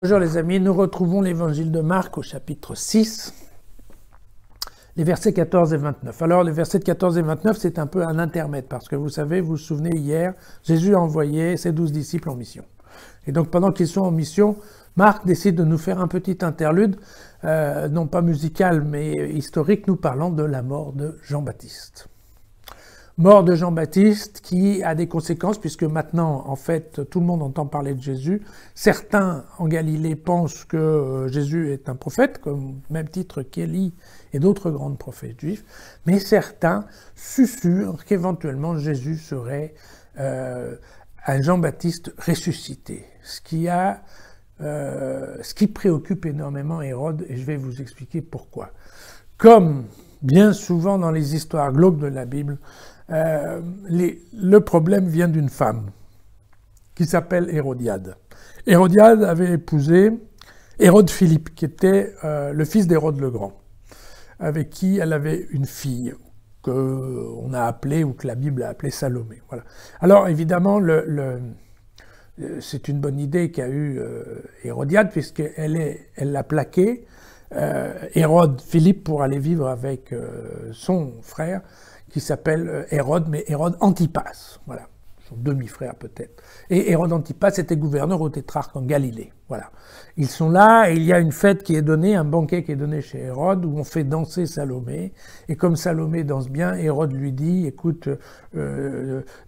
Bonjour les amis, nous retrouvons l'évangile de Marc au chapitre 6, les versets 14 et 29. Alors les versets 14 et 29, c'est un peu un intermède, parce que vous savez, vous vous souvenez hier, Jésus a envoyé ses 12 disciples en mission. Et donc pendant qu'ils sont en mission, Marc décide de nous faire un petit interlude, non pas musical mais historique, nous parlant de la mort de Jean-Baptiste. Mort de Jean-Baptiste qui a des conséquences puisque maintenant, en fait, tout le monde entend parler de Jésus. Certains en Galilée pensent que Jésus est un prophète, comme même titre qu'Élie et d'autres grands prophètes juifs, mais certains susurrent qu'éventuellement Jésus serait un Jean-Baptiste ressuscité, ce qui préoccupe énormément Hérode, et je vais vous expliquer pourquoi. Comme bien souvent dans les histoires glauques de la Bible, le problème vient d'une femme qui s'appelle Hérodiade. Hérodiade avait épousé Hérode Philippe, qui était le fils d'Hérode le Grand, avec qui elle avait une fille qu'on a appelée, ou que la Bible a appelée Salomé. Voilà. Alors évidemment, c'est une bonne idée qu'a eue Hérodiade, puisqu'elle l'a plaqué, Hérode Philippe, pour aller vivre avec son frère, qui s'appelle Hérode, mais Hérode Antipas, voilà, son demi-frère peut-être. Et Hérode Antipas était gouverneur au Tétrarque en Galilée, voilà. Ils sont là, et il y a une fête qui est donnée, un banquet qui est donné chez Hérode, où on fait danser Salomé, et comme Salomé danse bien, Hérode lui dit, écoute,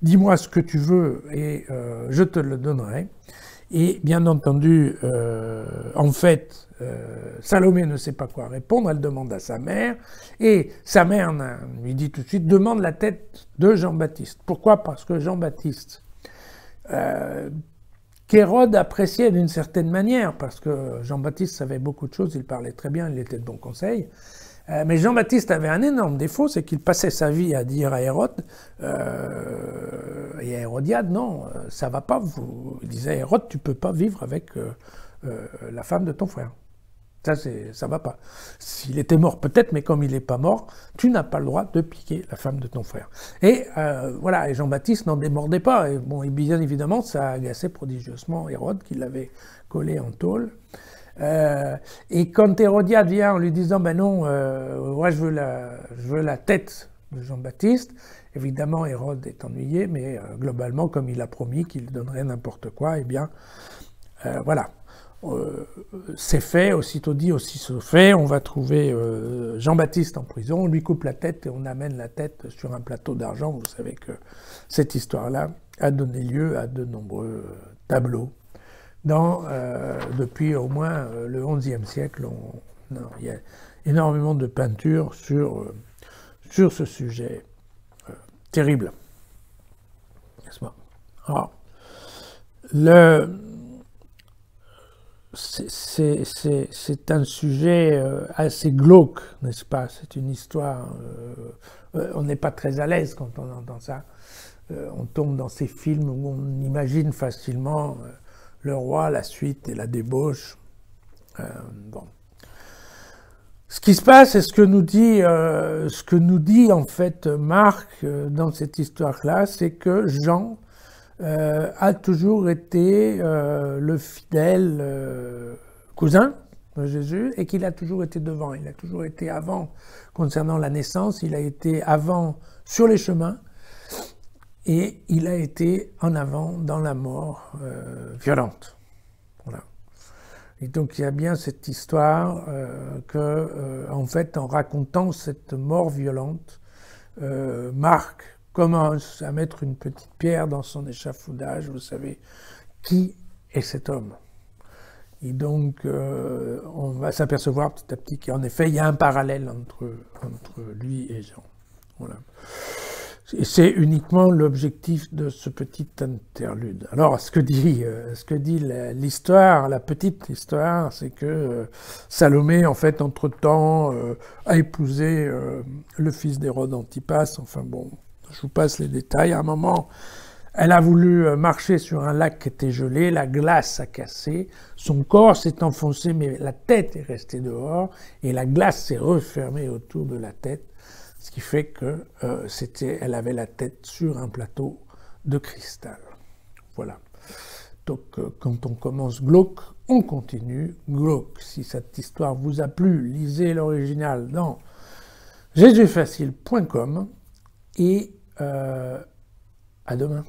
dis-moi ce que tu veux, et je te le donnerai. Et bien entendu, en fait, Salomé ne sait pas quoi répondre, elle demande à sa mère, et sa mère lui dit tout de suite, demande la tête de Jean-Baptiste. Pourquoi? Parce que Jean-Baptiste, qu'Hérode appréciait d'une certaine manière, parce que Jean-Baptiste savait beaucoup de choses, il parlait très bien, il était de bon conseil, mais Jean-Baptiste avait un énorme défaut, c'est qu'il passait sa vie à dire à Hérode et à Hérodiade, non, ça va pas, il disait à Hérode, tu peux pas vivre avec la femme de ton frère. Ça va pas. S'il était mort, peut-être, mais comme il n'est pas mort, tu n'as pas le droit de piquer la femme de ton frère. Et voilà, et Jean-Baptiste n'en démordait pas. Et bon, et bien évidemment, ça a agacé prodigieusement Hérode, qui l'avait collé en tôle. Et quand Hérodiade vient en lui disant, ben non, moi je veux la tête de Jean-Baptiste, évidemment Hérode est ennuyé, mais globalement, comme il a promis qu'il donnerait n'importe quoi, eh bien, voilà. C'est fait, aussitôt dit, aussitôt fait, on va trouver Jean-Baptiste en prison, on lui coupe la tête et on amène la tête sur un plateau d'argent. Vous savez que cette histoire-là a donné lieu à de nombreux tableaux. Depuis au moins le XIe siècle, il y a énormément de peintures sur ce sujet terrible. N'est-ce pas? Alors, c'est un sujet assez glauque, n'est-ce pas? C'est une histoire... on n'est pas très à l'aise quand on entend ça. On tombe dans ces films où on imagine facilement le roi, la suite et la débauche. Bon. Ce qui se passe, et ce que nous dit en fait Marc dans cette histoire-là, c'est que Jean a toujours été le fidèle cousin de Jésus et qu'il a toujours été devant. Il a toujours été avant concernant la naissance, il a été avant sur les chemins et il a été en avant dans la mort violente. Voilà. Et donc il y a bien cette histoire en fait, en racontant cette mort violente, Marc commence à mettre une petite pierre dans son échafaudage. Vous savez, qui est cet homme? Et donc, on va s'apercevoir petit à petit qu'en effet, il y a un parallèle entre lui et Jean. Voilà. Et c'est uniquement l'objectif de ce petit interlude. Alors, ce que dit l'histoire, la petite histoire, c'est que Salomé, en fait, entre-temps, a épousé le fils d'Hérode Antipas. Enfin bon, je vous passe les détails. À un moment, elle a voulu marcher sur un lac qui était gelé, la glace a cassé, son corps s'est enfoncé, mais la tête est restée dehors, et la glace s'est refermée autour de la tête, ce qui fait que elle avait la tête sur un plateau de cristal. Voilà. plutôt que quand on commence glauque, on continue glauque. Si cette histoire vous a plu, lisez l'original dans jésusfacile.com et à demain.